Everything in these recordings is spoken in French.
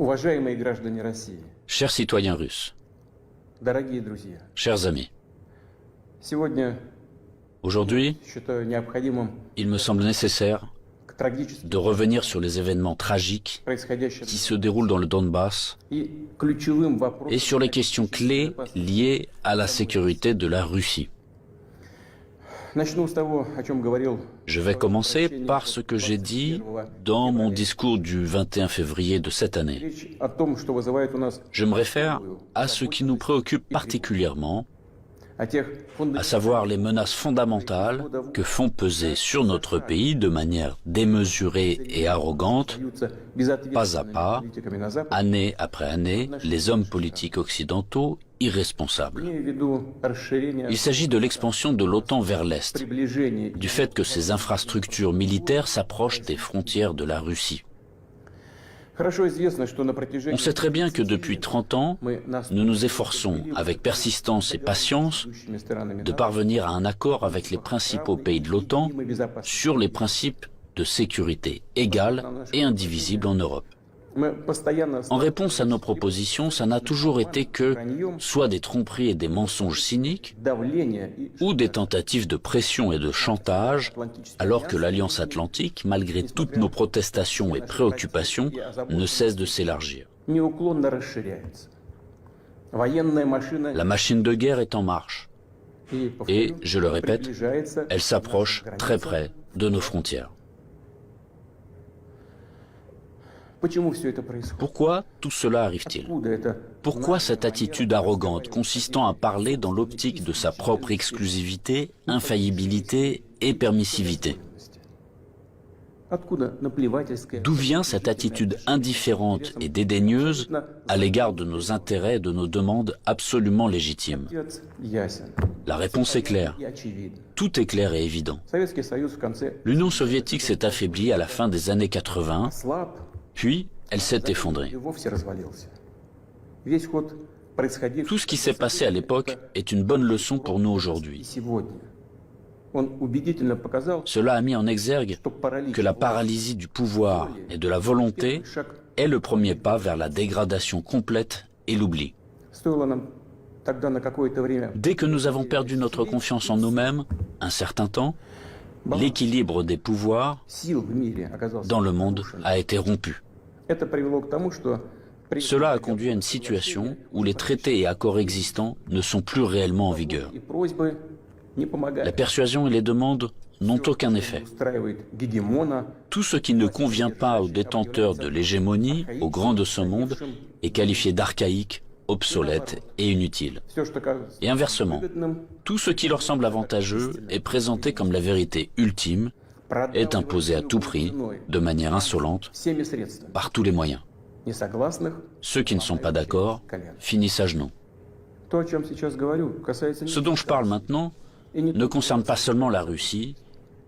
Уважаемые граждане России, Chers citoyens russes, дорогие друзья, chers amis, сегодня aujourd'hui, считаю необходимым il me semble nécessaire к трагическим de revenir sur les événements tragiques происходящим qui se déroulent dans le Donbass и ключевым et вопросам. sur les questions clés liées à la sécurité de la Russie. Начну с того, о чем говорил. Je vais commencer par ce que j'ai dit dans mon discours du 21 février de cette année. Речь о том, что вызывает у нас Je me réfère à ce qui nous préoccupe particulièrement, о тех à savoir les menaces fondamentales que font peser sur notre pays de manière démesurée et arrogante, pas à pas, политиками на Западе. année après année, les hommes politiques occidentaux irresponsables. Имею в виду расширение, Il s'agit de l'expansion de l'OTAN vers l'Est, приближение. du fait que ces infrastructures militaires s'approchent des frontières de la Russie. Хорошо известно, что на протяжении On sait très bien que depuis 30 ans, nous nous efforçons, avec persistance et patience, ведущими странами de parvenir à un accord avec les principaux pays de l'OTAN sur les principes de sécurité égale et indivisible en Europe. Мы постоянно En réponse à nos propositions, ça n'a toujours été que soit des tromperies et des mensonges cyniques, давление и ou des tentatives de pression et de chantage, alors que l'Alliance Atlantique, malgré toutes nos protestations et préoccupations, ne cesse de s'élargir. неуклонно расширяется. Военная машина La machine de guerre est en marche, и, et, повторю, je le répète, приближается elle s'approche très près de nos frontières. Почему все это происходит? Pourquoi tout cela arrive-t-il? Откуда это? Pourquoi cette attitude arrogante consistant à parler dans l'optique de sa propre exclusivité, infaillibilité et permissivité? Откуда наплевательская? D'où vient cette attitude indifférente et dédaigneuse à l'égard de nos intérêts et de nos demandes absolument légitimes? Ответ ясен. La réponse est claire. И очевиден. Tout est clair et évident. Советский Союз в конце L'Union soviétique s'est affaiblie à la fin des années 80, слаб puis elle s'est и effondrée. вовсе развалился. Весь ход происходившего Tout ce qui s'est passé à l'époque est une bonne leçon pour nous и aujourd'hui. сегодня. Он убедительно показал, Cela a mis en exergue что паралич que la paralysie du pouvoir et de la volonté шаг est le premier pas vers la dégradation complète et l'oubli. стоило нам тогда на какое-то время Dès que nous avons perdu notre confiance en nous-mêmes, un certain temps, l'équilibre des pouvoirs сил в мире оказался dans le monde нарушен. a été rompu. Это привело к тому, что Cela a conduit à une situation où les traités et accords existants ne sont plus réellement en vigueur. и просьбы не помогают. La persuasion et les demandes n'ont aucun effet. Устраивает гегемона, Tout ce qui ne convient pas aux détenteurs de l'hégémonie, aux grands de ce monde, est qualifié d'archaïque, obsolète et inutile. все, что кажется Et inversement, выгодным, tout ce qui leur semble avantageux est présenté comme la vérité ultime, est imposé à tout prix, de manière insolente, всеми средствами. par tous les moyens. Несогласных, Ceux qui ne sont pas d'accord finissent à genoux. то, о чем сейчас говорю, касается Ce dont je parle maintenant ne concerne pas seulement la Russie,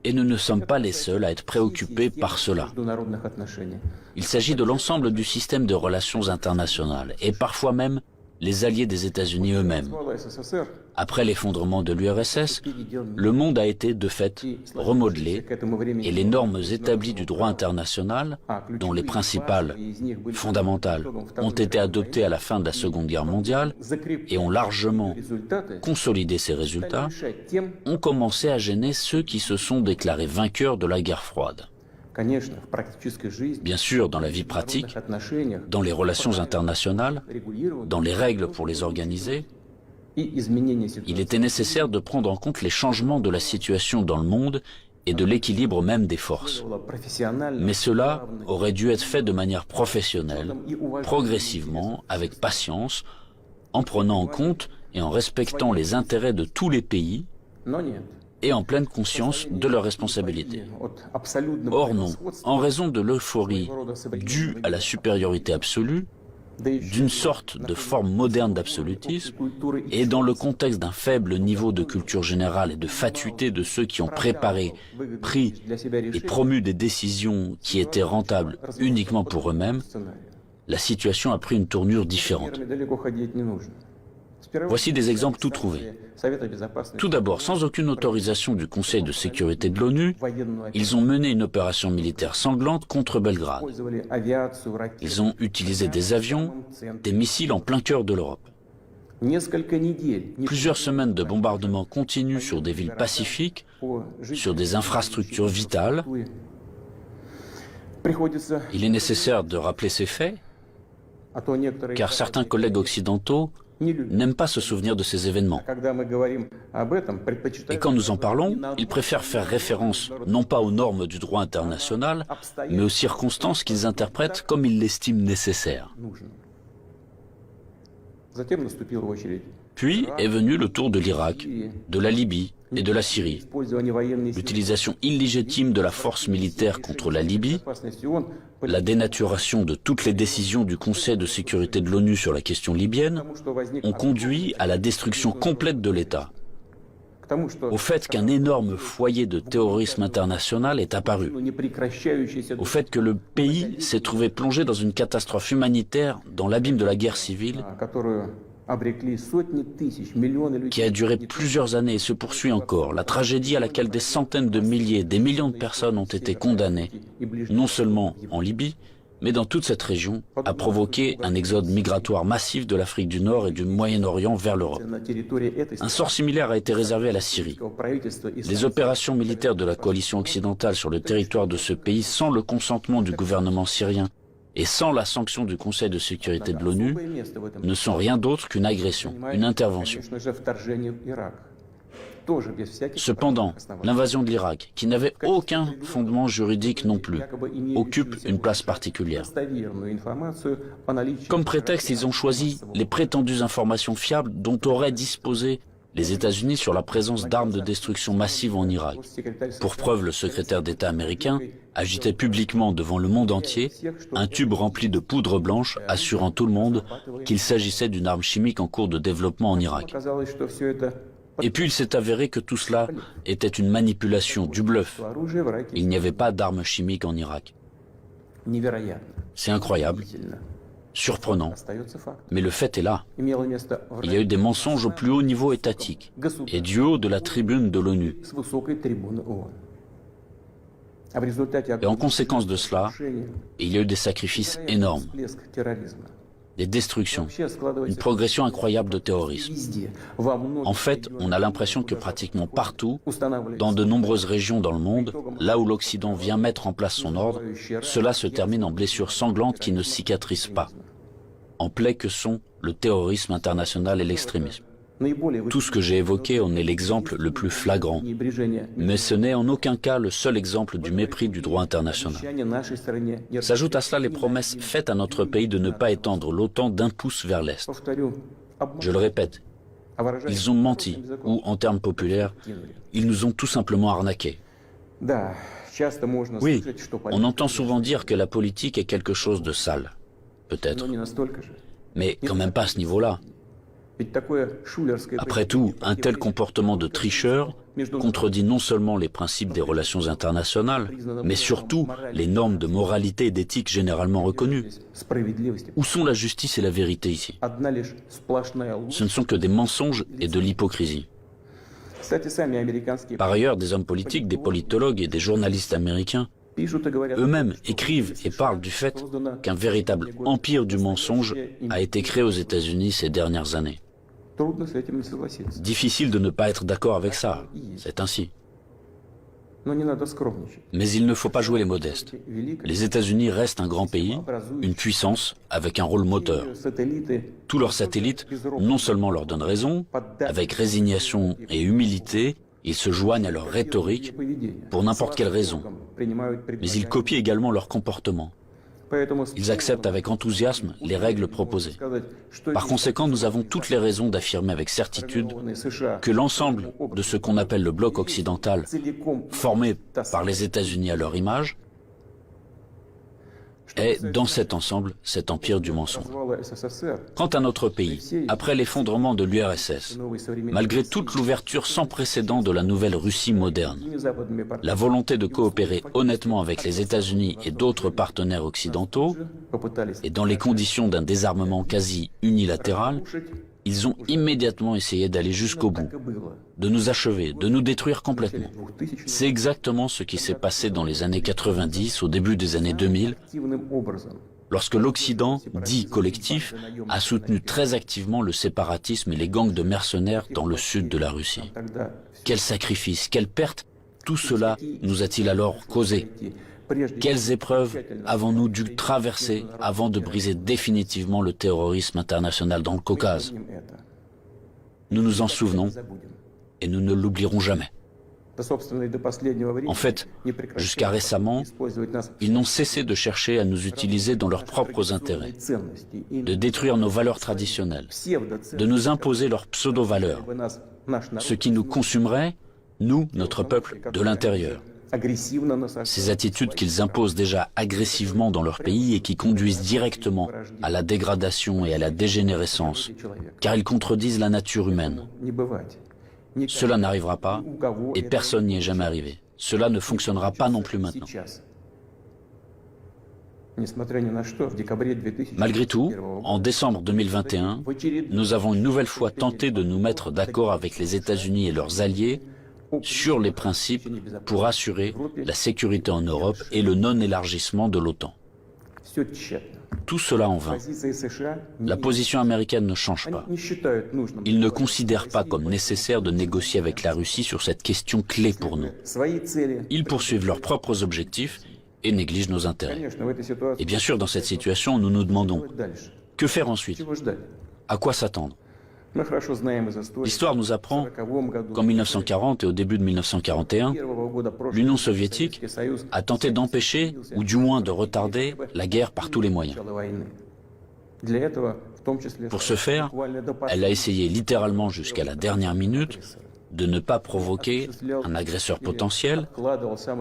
et nous ne sommes pas les seuls à être préoccupés par cela. международных отношений. Il s'agit de l'ensemble du système de relations internationales, et parfois même les alliés des États-Unis eux-mêmes. Развала СССР Après l'effondrement de l'URSS, le monde a été de fait remodelé, к этому времени et les normes établies du droit international, dont les principales fondamentales ont été adoptées à la fin de la Seconde Guerre mondiale et ont largement результаты consolidé ces résultats, мешать тем, ont commencé à gêner ceux qui se sont déclarés vainqueurs de la guerre froide. конечно, в практической жизни, Bien sûr, dans la vie pratique, в отношениях, dans les relations internationales, регулированы dans les règles pour les organiser, и изменения il ситуации. était nécessaire de prendre en compte les changements de la situation dans le monde et de l'équilibre même des forces. Профессионально, Mais cela aurait dû être fait de manière professionnelle, progressivement, avec patience, en prenant en compte et en respectant les intérêts de tous les pays но нет. et en pleine conscience de leurs responsabilités. От абсолютного Or non, превосходства, en raison de l'euphorie due à la supériorité absolue, да еще d'une sorte de forme moderne d'absolutisme, культуры и et dans le contexte d'un faible niveau de culture générale et de fatuité de ceux qui ont préparé, pris для себя et решения promu des décisions qui étaient rentables uniquement pour eux-mêmes, сценария. la situation a pris une tournure différente. Примерами далеко ходить не нужно. Voici des exemples tout trouvés. Tout d'abord, sans aucune autorisation du Conseil de sécurité de l'ONU, ils ont mené une opération militaire sanglante contre Belgrade. Ils ont utilisé des avions, des missiles en plein cœur de l'Europe. Plusieurs semaines de bombardements continus sur des villes pacifiques, sur des infrastructures vitales. Il est nécessaire de rappeler ces faits, car certains collègues occidentaux n'aiment pas se souvenir de ces événements. Et quand nous en parlons, ils préfèrent faire référence non pas aux normes du droit international, mais aux circonstances qu'ils interprètent comme ils l'estiment nécessaires. Puis est venu le tour de l'Irak, de la Libye et de la Syrie. L'utilisation illégitime de la force militaire contre la Libye, la dénaturation de toutes les décisions du Conseil de sécurité de l'ONU sur la question libyenne ont conduit à la destruction complète de l'État, au fait qu'un énorme foyer de terrorisme international est apparu, au fait que le pays s'est trouvé plongé dans une catastrophe humanitaire dans l'abîme de la guerre civile qui a duré plusieurs années et se poursuit encore, la tragédie à laquelle des centaines de milliers, des millions de personnes ont été condamnées, non seulement en Libye, mais dans toute cette région, a provoqué un exode migratoire massif de l'Afrique du Nord et du Moyen-Orient vers l'Europe. Un sort similaire a été réservé à la Syrie. Les opérations militaires de la coalition occidentale sur le territoire de ce pays, sans le consentement du gouvernement syrien et sans la sanction du Conseil de sécurité de l'ONU, ne sont rien d'autre qu'une agression, une intervention. Cependant, l'invasion de l'Irak, qui n'avait aucun fondement juridique non plus, occupe une place particulière. Comme prétexte, ils ont choisi les prétendues informations fiables dont auraient disposé les États-Unis sur la présence d'armes de destruction massive en Irak. Pour preuve, le secrétaire d'État américain agitait publiquement devant le monde entier un tube rempli de poudre blanche assurant tout le monde qu'il s'agissait d'une arme chimique en cours de développement en Irak. Et puis il s'est avéré que tout cela était une manipulation, du bluff. Il n'y avait pas d'armes chimiques en Irak. C'est incroyable, surprenant, mais le fait est là. Il y a eu des mensonges au plus haut niveau étatique et du haut de la tribune de l'ONU. Et en conséquence de cela, il y a eu des sacrifices énormes, des destructions, une progression incroyable de terrorisme. En fait, on a l'impression que pratiquement partout, dans de nombreuses régions dans le monde, là où l'Occident vient mettre en place son ordre, cela se termine en blessures sanglantes qui ne cicatrisent pas, en plaies que sont le terrorisme international et l'extrémisme. Tout ce que j'ai évoqué en est l'exemple le plus flagrant, mais ce n'est en aucun cas le seul exemple du mépris du droit international. S'ajoutent à cela les promesses faites à notre pays de ne pas étendre l'OTAN d'un pouce vers l'Est. Je le répète, ils ont menti, ou en termes populaires, ils nous ont tout simplement arnaqués. Oui, on entend souvent dire que la politique est quelque chose de sale, peut-être, mais quand même pas à ce niveau-là. Après tout, un tel comportement de tricheur contredit non seulement les principes des relations internationales, mais surtout les normes de moralité et d'éthique généralement reconnues. Où sont la justice et la vérité ici? Ce ne sont que des mensonges et de l'hypocrisie. Par ailleurs, des hommes politiques, des politologues et des journalistes américains eux-mêmes écrivent et parlent du fait qu'un véritable empire du mensonge a été créé aux États-Unis ces dernières années. Difficile de ne pas être d'accord avec ça, c'est ainsi. Mais il ne faut pas jouer les modestes. Les États-Unis restent un grand pays, une puissance avec un rôle moteur. Tous leurs satellites non seulement leur donnent raison, avec résignation et humilité, ils se joignent à leur rhétorique pour n'importe quelle raison, mais ils copient également leur comportement. Ils acceptent avec enthousiasme les règles proposées. Par conséquent, nous avons toutes les raisons d'affirmer avec certitude que l'ensemble de ce qu'on appelle le bloc occidental, formé par les États-Unis à leur image, est, dans cet ensemble, cet empire du mensonge. Quant à notre pays, après l'effondrement de l'URSS, malgré toute l'ouverture sans précédent de la nouvelle Russie moderne, la volonté de coopérer honnêtement avec les États-Unis et d'autres partenaires occidentaux, et dans les conditions d'un désarmement quasi unilatéral, Ils ont immédiatement essayé d'aller jusqu'au bout, de nous achever, de nous détruire complètement. C'est exactement ce qui s'est passé dans les années 90, au début des années 2000, lorsque l'Occident, dit collectif, a soutenu très activement le séparatisme et les gangs de mercenaires dans le sud de la Russie. Quels sacrifices, quelles pertes, tout cela nous a-t-il alors causé? Quelles épreuves avons-nous dû traverser avant de briser définitivement le terrorisme international dans le Caucase? Nous nous en souvenons et nous ne l'oublierons jamais. En fait, jusqu'à récemment, ils n'ont cessé de chercher à nous utiliser dans leurs propres intérêts, de détruire nos valeurs traditionnelles, de nous imposer leurs pseudo-valeurs, ce qui nous consumerait, nous, notre peuple, de l'intérieur. Ces attitudes qu'ils imposent déjà agressivement dans leur pays et qui conduisent directement à la dégradation et à la dégénérescence, car ils contredisent la nature humaine. Cela n'arrivera pas et personne n'y est jamais arrivé. Cela ne fonctionnera pas non plus maintenant. Malgré tout, en décembre 2021, nous avons une nouvelle fois tenté de nous mettre d'accord avec les États-Unis et leurs alliés sur les principes pour assurer la sécurité en Europe et le non-élargissement de l'OTAN. Tout cela en vain. La position américaine ne change pas. Ils ne considèrent pas comme nécessaire de négocier avec la Russie sur cette question clé pour nous. Ils poursuivent leurs propres objectifs et négligent nos intérêts. Et bien sûr, dans cette situation, nous nous demandons, que faire ensuite? À quoi s'attendre? L'histoire nous apprend qu'en 1940 et au début de 1941, l'Union soviétique a tenté d'empêcher, ou du moins de retarder, la guerre par tous les moyens. Pour ce faire, elle a essayé littéralement jusqu'à la dernière minute de ne pas provoquer un agresseur potentiel.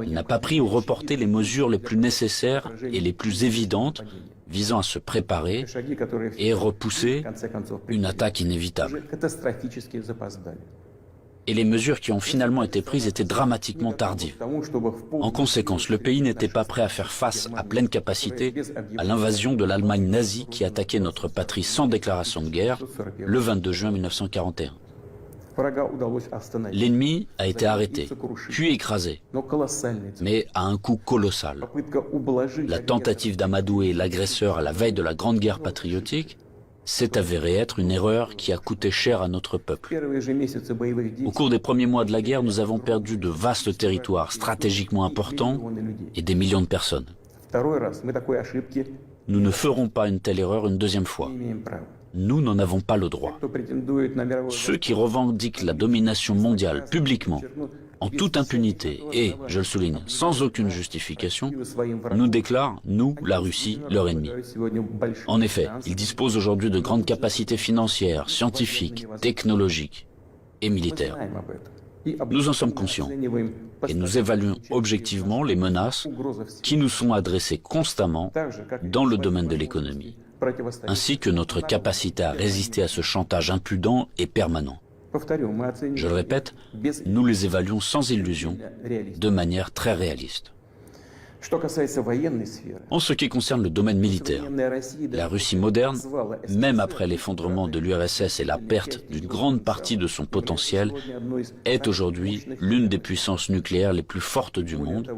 Elle n'a pas pris ou reporté les mesures les plus nécessaires et les plus évidentes visant à se préparer et repousser une attaque inévitable. Et les mesures qui ont finalement été prises étaient dramatiquement tardives. En conséquence, le pays n'était pas prêt à faire face à pleine capacité à l'invasion de l'Allemagne nazie qui attaquait notre patrie sans déclaration de guerre le 22 juin 1941. L'ennemi a été arrêté, puis écrasé, mais à un coût colossal. La tentative d'amadouer l'agresseur à la veille de la Grande Guerre patriotique s'est avérée être une erreur qui a coûté cher à notre peuple. Au cours des premiers mois de la guerre, nous avons perdu de vastes territoires stratégiquement importants et des millions de personnes. Nous ne ferons pas une telle erreur une deuxième fois. Nous n'en avons pas le droit. Ceux qui revendiquent la domination mondiale publiquement, en toute impunité et, je le souligne, sans aucune justification, nous déclarent, nous, la Russie, leur ennemi. En effet, ils disposent aujourd'hui de grandes capacités financières, scientifiques, technologiques et militaires. Nous en sommes conscients et nous évaluons objectivement les menaces qui nous sont adressées constamment dans le domaine de l'économie, ainsi que notre capacité à résister à ce chantage impudent et permanent. Je le répète, nous les évaluons sans illusion, de manière très réaliste. En ce qui concerne le domaine militaire, la Russie moderne, même après l'effondrement de l'URSS et la perte d'une grande partie de son potentiel, est aujourd'hui l'une des puissances nucléaires les plus fortes du monde,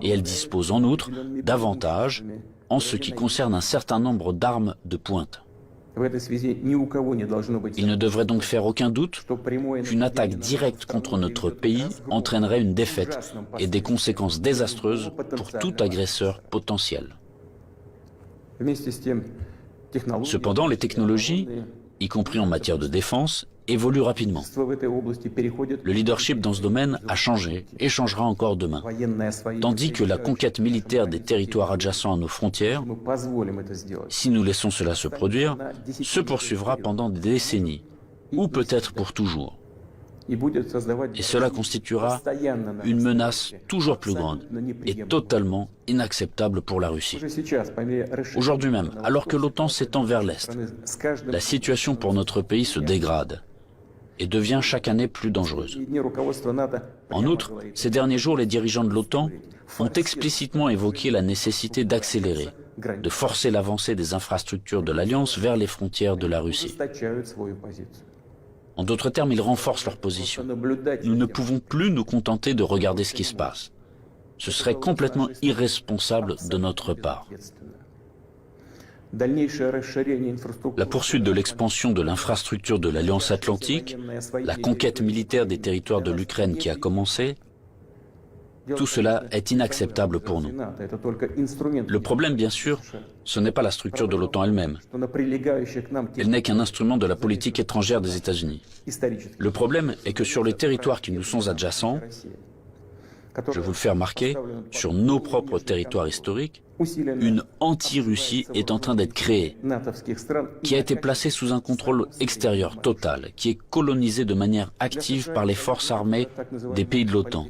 et elle dispose en outre d'avantages en ce qui concerne un certain nombre d'armes de pointe. Il ne devrait donc faire aucun doute qu'une attaque directe contre notre pays entraînerait une défaite et des conséquences désastreuses pour tout agresseur potentiel. Cependant, les technologies, y compris en matière de défense, évoluent rapidement. Le leadership dans ce domaine a changé et changera encore demain, tandis que la conquête militaire des territoires adjacents à nos frontières, si nous laissons cela se produire, se poursuivra pendant des décennies, ou peut-être pour toujours. Et cela constituera une menace toujours plus grande et totalement inacceptable pour la Russie. Aujourd'hui même, alors que l'OTAN s'étend vers l'Est, la situation pour notre pays se dégrade et devient chaque année plus dangereuse. En outre, ces derniers jours, les dirigeants de l'OTAN ont explicitement évoqué la nécessité d'accélérer, de forcer l'avancée des infrastructures de l'Alliance vers les frontières de la Russie. En d'autres termes, ils renforcent leur position. Nous ne pouvons plus nous contenter de regarder ce qui se passe. Ce serait complètement irresponsable de notre part. La poursuite de l'expansion de l'infrastructure de l'Alliance Atlantique, la conquête militaire des territoires de l'Ukraine qui a commencé, tout cela est inacceptable pour nous. Le problème, bien sûr, ce n'est pas la structure de l'OTAN elle-même. Elle n'est qu'un instrument de la politique étrangère des États-Unis. Le problème est que sur les territoires qui nous sont adjacents, je vous le fais remarquer, sur nos propres territoires historiques, une anti-Russie est en train d'être créée, qui a été placée sous un contrôle extérieur total, qui est colonisée de manière active par les forces armées des pays de l'OTAN,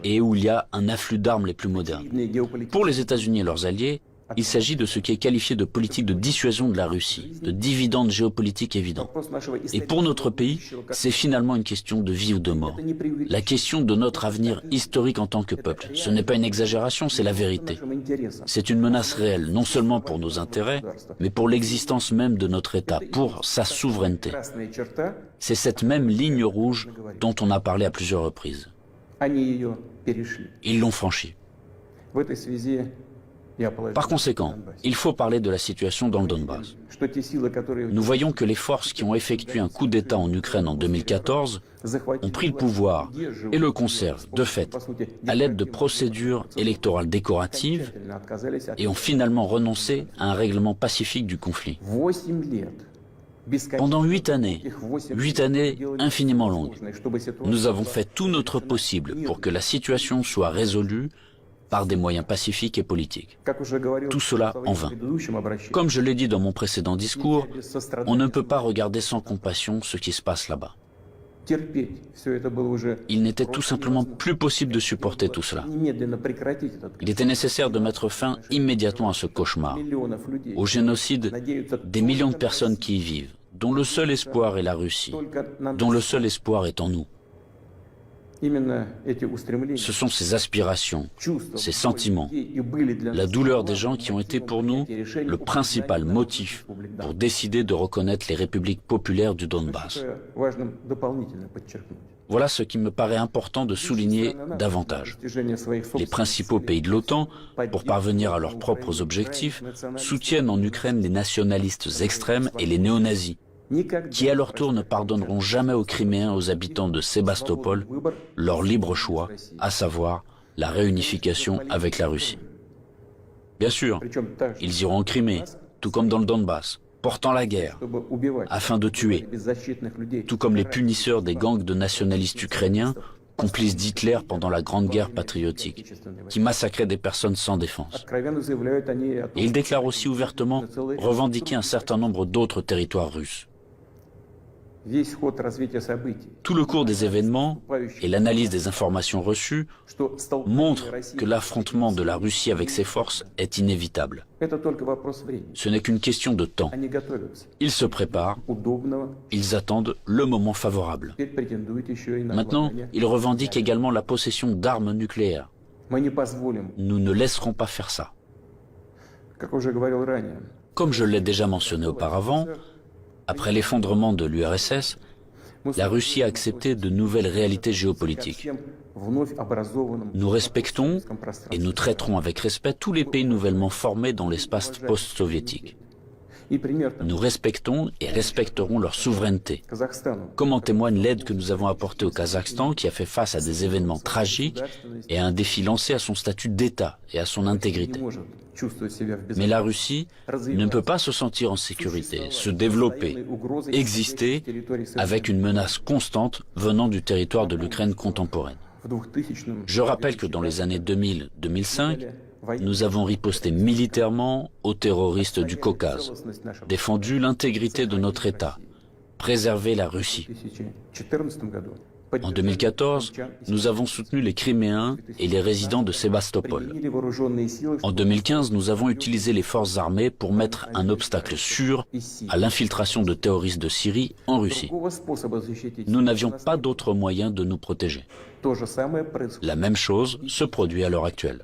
et où il y a un afflux d'armes les plus modernes. Pour les États-Unis et leurs alliés, il s'agit de ce qui est qualifié de politique de dissuasion de la Russie, de dividendes géopolitiques évidents. Et pour notre pays, c'est finalement une question de vie ou de mort. La question de notre avenir historique en tant que peuple. Ce n'est pas une exagération, c'est la vérité. C'est une menace réelle, non seulement pour nos intérêts, mais pour l'existence même de notre État, pour sa souveraineté. C'est cette même ligne rouge dont on a parlé à plusieurs reprises. Ils l'ont franchie. Par conséquent, il faut parler de la situation dans le Donbass. Nous voyons que les forces qui ont effectué un coup d'État en Ukraine en 2014 ont pris le pouvoir et le conservent, de fait, à l'aide de procédures électorales décoratives et ont finalement renoncé à un règlement pacifique du conflit. Pendant 8 années infiniment longues, nous avons fait tout notre possible pour que la situation soit résolue par des moyens pacifiques et politiques. Tout cela en vain. Comme je l'ai dit dans mon précédent discours, on ne peut pas regarder sans compassion ce qui se passe là-bas. Il n'était tout simplement plus possible de supporter tout cela. Il était nécessaire de mettre fin immédiatement à ce cauchemar, au génocide des millions de personnes qui y vivent, dont le seul espoir est la Russie, dont le seul espoir est en nous. Ce sont ces aspirations, ces sentiments, la douleur des gens qui ont été pour nous le principal motif pour décider de reconnaître les républiques populaires du Donbass. Voilà ce qui me paraît important de souligner davantage. Les principaux pays de l'OTAN, pour parvenir à leurs propres objectifs, soutiennent en Ukraine les nationalistes extrêmes et les néo-nazis, qui à leur tour ne pardonneront jamais aux Criméens, aux habitants de Sébastopol, leur libre choix, à savoir la réunification avec la Russie. Bien sûr, ils iront en Crimée, tout comme dans le Donbass, portant la guerre, afin de tuer, tout comme les punisseurs des gangs de nationalistes ukrainiens, complices d'Hitler pendant la Grande Guerre patriotique, qui massacraient des personnes sans défense. Et ils déclarent aussi ouvertement revendiquer un certain nombre d'autres territoires russes. Tout le cours des événements et l'analyse des informations reçues montrent que l'affrontement de la Russie avec ses forces est inévitable. Ce n'est qu'une question de temps. Ils se préparent, ils attendent le moment favorable. Maintenant, ils revendiquent également la possession d'armes nucléaires. Nous ne laisserons pas faire ça. Comme je l'ai déjà mentionné auparavant, après l'effondrement de l'URSS, la Russie a accepté de nouvelles réalités géopolitiques. Nous respectons et nous traiterons avec respect tous les pays nouvellement formés dans l'espace post-soviétique. Nous respectons et respecterons leur souveraineté, comme en témoigne l'aide que nous avons apportée au Kazakhstan qui a fait face à des événements tragiques et à un défi lancé à son statut d'État et à son intégrité. Mais la Russie ne peut pas se sentir en sécurité, se développer, exister avec une menace constante venant du territoire de l'Ukraine contemporaine. Je rappelle que dans les années 2000-2005, nous avons riposté militairement aux terroristes du Caucase, défendu l'intégrité de notre État, préservé la Russie. En 2014, nous avons soutenu les Criméens et les résidents de Sébastopol. En 2015, nous avons utilisé les forces armées pour mettre un obstacle sûr à l'infiltration de terroristes de Syrie en Russie. Nous n'avions pas d'autre moyen de nous protéger. La même chose se produit à l'heure actuelle.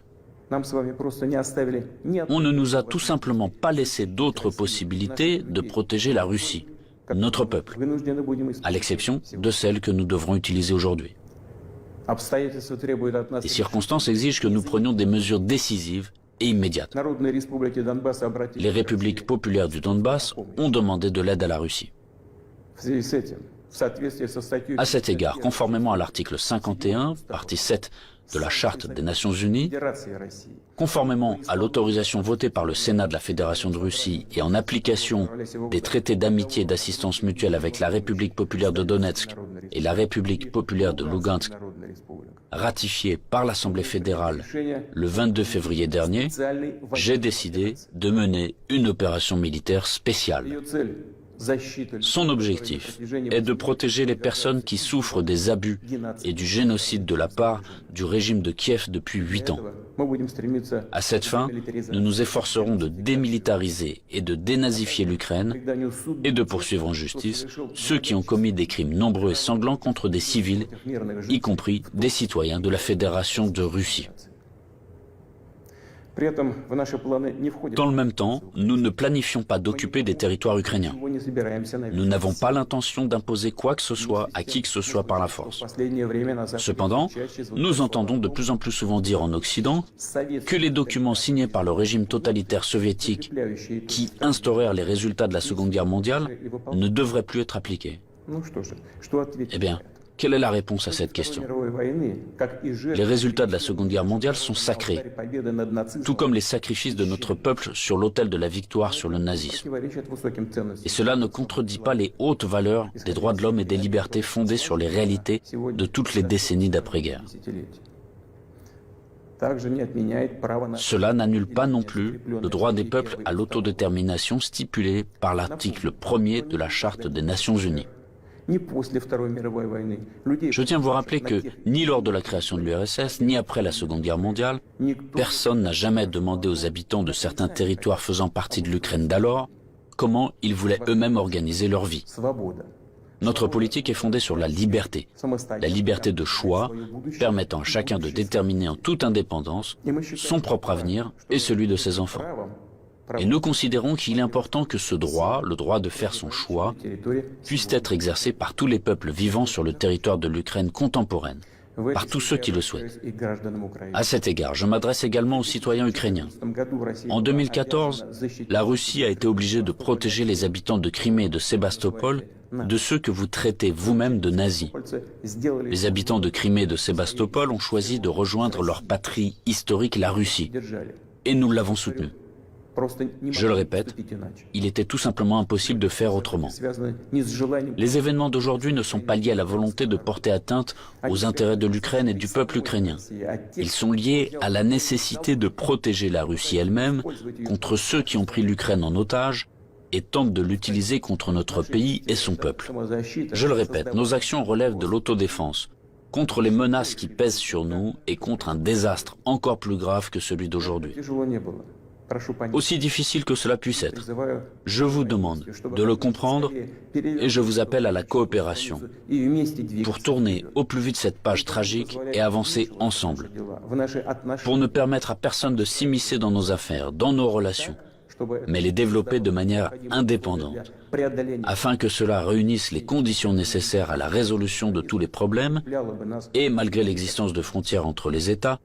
On ne nous a tout simplement pas laissé d'autres possibilités de protéger la Russie, notre peuple, à l'exception de celles que nous devrons utiliser aujourd'hui. Les circonstances exigent que nous prenions des mesures décisives et immédiates. Les républiques populaires du Donbass ont demandé de l'aide à la Russie. À cet égard, conformément à l'article 51, partie 7 de la Charte des Nations Unies, conformément à l'autorisation votée par le Sénat de la Fédération de Russie et en application des traités d'amitié et d'assistance mutuelle avec la République populaire de Donetsk et la République populaire de Lugansk, ratifiés par l'Assemblée fédérale le 22 février dernier, j'ai décidé de mener une opération militaire spéciale. Son objectif est de protéger les personnes qui souffrent des abus et du génocide de la part du régime de Kiev depuis 8 ans. À cette fin, nous nous efforcerons de démilitariser et de dénazifier l'Ukraine et de poursuivre en justice ceux qui ont commis des crimes nombreux et sanglants contre des civils, y compris des citoyens de la Fédération de Russie. Dans le même temps, nous ne planifions pas d'occuper des territoires ukrainiens. Nous n'avons pas l'intention d'imposer quoi que ce soit à qui que ce soit par la force. Cependant, nous entendons de plus en plus souvent dire en Occident que les documents signés par le régime totalitaire soviétique qui instaurèrent les résultats de la Seconde Guerre mondiale ne devraient plus être appliqués. Eh bien, quelle est la réponse à cette question? Les résultats de la Seconde Guerre mondiale sont sacrés, tout comme les sacrifices de notre peuple sur l'autel de la victoire sur le nazisme. Et cela ne contredit pas les hautes valeurs des droits de l'homme et des libertés fondées sur les réalités de toutes les décennies d'après-guerre. Cela n'annule pas non plus le droit des peuples à l'autodétermination stipulé par l'article 1er de la Charte des Nations Unies. Je tiens à vous rappeler que ni lors de la création de l'URSS, ni après la Seconde Guerre mondiale, personne n'a jamais demandé aux habitants de certains territoires faisant partie de l'Ukraine d'alors comment ils voulaient eux-mêmes organiser leur vie. Notre politique est fondée sur la liberté de choix, permettant à chacun de déterminer en toute indépendance son propre avenir et celui de ses enfants. Et nous considérons qu'il est important que ce droit, le droit de faire son choix, puisse être exercé par tous les peuples vivant sur le territoire de l'Ukraine contemporaine, par tous ceux qui le souhaitent. À cet égard, je m'adresse également aux citoyens ukrainiens. En 2014, la Russie a été obligée de protéger les habitants de Crimée et de Sébastopol de ceux que vous traitez vous-même de nazis. Les habitants de Crimée et de Sébastopol ont choisi de rejoindre leur patrie historique, la Russie, et nous l'avons soutenu. Je le répète, il était tout simplement impossible de faire autrement. Les événements d'aujourd'hui ne sont pas liés à la volonté de porter atteinte aux intérêts de l'Ukraine et du peuple ukrainien. Ils sont liés à la nécessité de protéger la Russie elle-même contre ceux qui ont pris l'Ukraine en otage et tentent de l'utiliser contre notre pays et son peuple. Je le répète, nos actions relèvent de l'autodéfense, contre les menaces qui pèsent sur nous et contre un désastre encore plus grave que celui d'aujourd'hui. Aussi difficile que cela puisse être, je vous demande de le comprendre et je vous appelle à la coopération pour tourner au plus vite cette page tragique et avancer ensemble, pour ne permettre à personne de s'immiscer dans nos affaires, dans nos relations, mais les développer de manière indépendante, afin que cela réunisse les conditions nécessaires à la résolution de tous les problèmes et, malgré l'existence de frontières entre les États,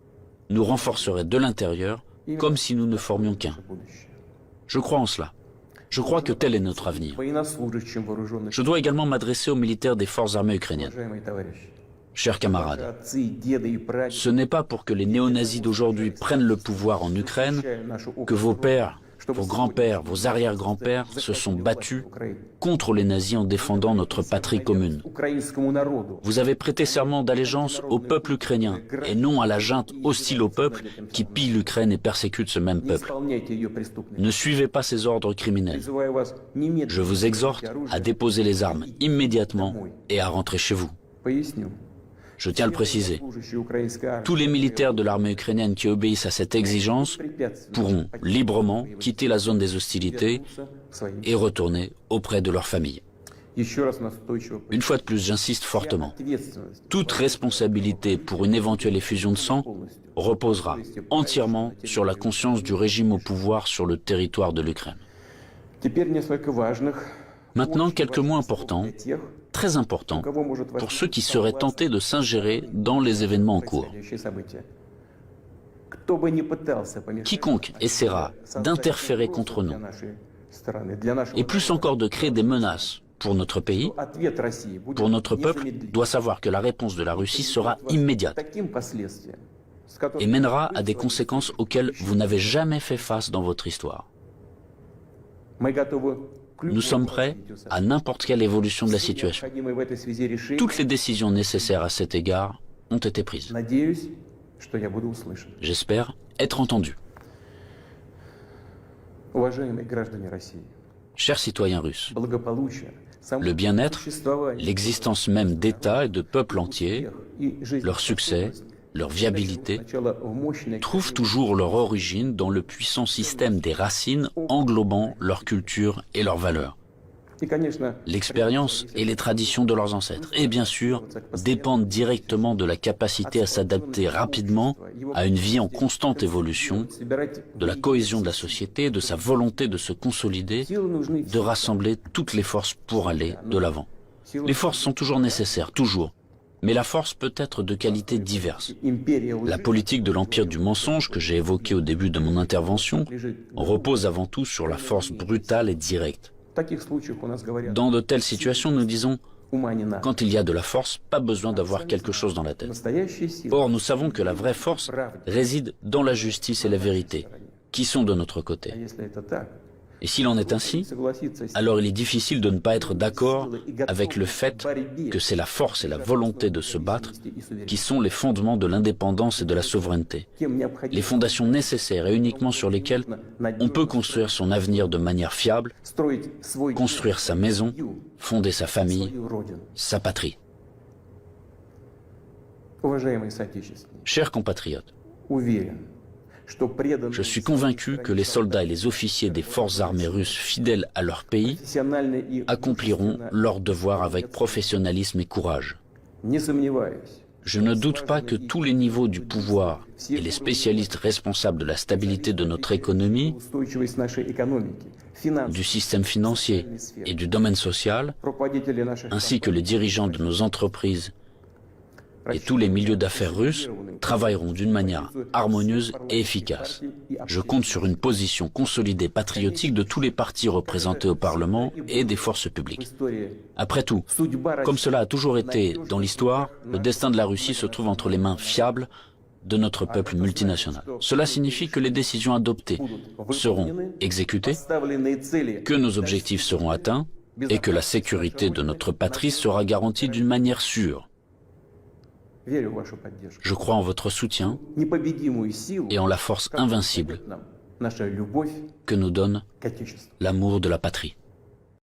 nous renforcerait de l'intérieur comme si nous ne formions qu'un. Je crois en cela. Je crois que tel est notre avenir. Je dois également m'adresser aux militaires des forces armées ukrainiennes. Chers camarades, ce n'est pas pour que les néo-nazis d'aujourd'hui prennent le pouvoir en Ukraine que vos pères, vos grands-pères, vos arrière-grands-pères se sont battus contre les nazis en défendant notre patrie commune. Vous avez prêté serment d'allégeance au peuple ukrainien et non à la junte hostile au peuple qui pille l'Ukraine et persécute ce même peuple. Ne suivez pas ces ordres criminels. Je vous exhorte à déposer les armes immédiatement et à rentrer chez vous. Je tiens à le préciser, tous les militaires de l'armée ukrainienne qui obéissent à cette exigence pourront librement quitter la zone des hostilités et retourner auprès de leur famille. Une fois de plus, j'insiste fortement. Toute responsabilité pour une éventuelle effusion de sang reposera entièrement sur la conscience du régime au pouvoir sur le territoire de l'Ukraine. Maintenant, quelques mots importants, très importants, pour ceux qui seraient tentés de s'ingérer dans les événements en cours. Quiconque essaiera d'interférer contre nous, et plus encore de créer des menaces pour notre pays, pour notre peuple, doit savoir que la réponse de la Russie sera immédiate et mènera à des conséquences auxquelles vous n'avez jamais fait face dans votre histoire. Nous sommes prêts à n'importe quelle évolution de la situation. Toutes les décisions nécessaires à cet égard ont été prises. J'espère être entendu. Chers citoyens russes, le bien-être, l'existence même d'États et de peuples entiers, leur succès, leur viabilité, trouvent toujours leur origine dans le puissant système des racines englobant leur culture et leurs valeurs. L'expérience et les traditions de leurs ancêtres, et bien sûr, dépendent directement de la capacité à s'adapter rapidement à une vie en constante évolution, de la cohésion de la société, de sa volonté de se consolider, de rassembler toutes les forces pour aller de l'avant. Les forces sont toujours nécessaires, toujours. Mais la force peut être de qualités diverses. La politique de l'empire du mensonge que j'ai évoquée au début de mon intervention repose avant tout sur la force brutale et directe. Dans de telles situations, nous disons, quand il y a de la force, pas besoin d'avoir quelque chose dans la tête. Or, nous savons que la vraie force réside dans la justice et la vérité, qui sont de notre côté. Et s'il en est ainsi, alors il est difficile de ne pas être d'accord avec le fait que c'est la force et la volonté de se battre qui sont les fondements de l'indépendance et de la souveraineté, les fondations nécessaires et uniquement sur lesquelles on peut construire son avenir de manière fiable, construire sa maison, fonder sa famille, sa patrie. Chers compatriotes, je suis convaincu que les soldats et les officiers des forces armées russes fidèles à leur pays accompliront leur devoir avec professionnalisme et courage. Je ne doute pas que tous les niveaux du pouvoir et les spécialistes responsables de la stabilité de notre économie, du système financier et du domaine social, ainsi que les dirigeants de nos entreprises et tous les milieux d'affaires russes travailleront d'une manière harmonieuse et efficace. Je compte sur une position consolidée patriotique de tous les partis représentés au Parlement et des forces publiques. Après tout, comme cela a toujours été dans l'histoire, le destin de la Russie se trouve entre les mains fiables de notre peuple multinational. Cela signifie que les décisions adoptées seront exécutées, que nos objectifs seront atteints et que la sécurité de notre patrie sera garantie d'une manière sûre. Je crois en votre soutien et en la force invincible que nous donne l'amour de la patrie.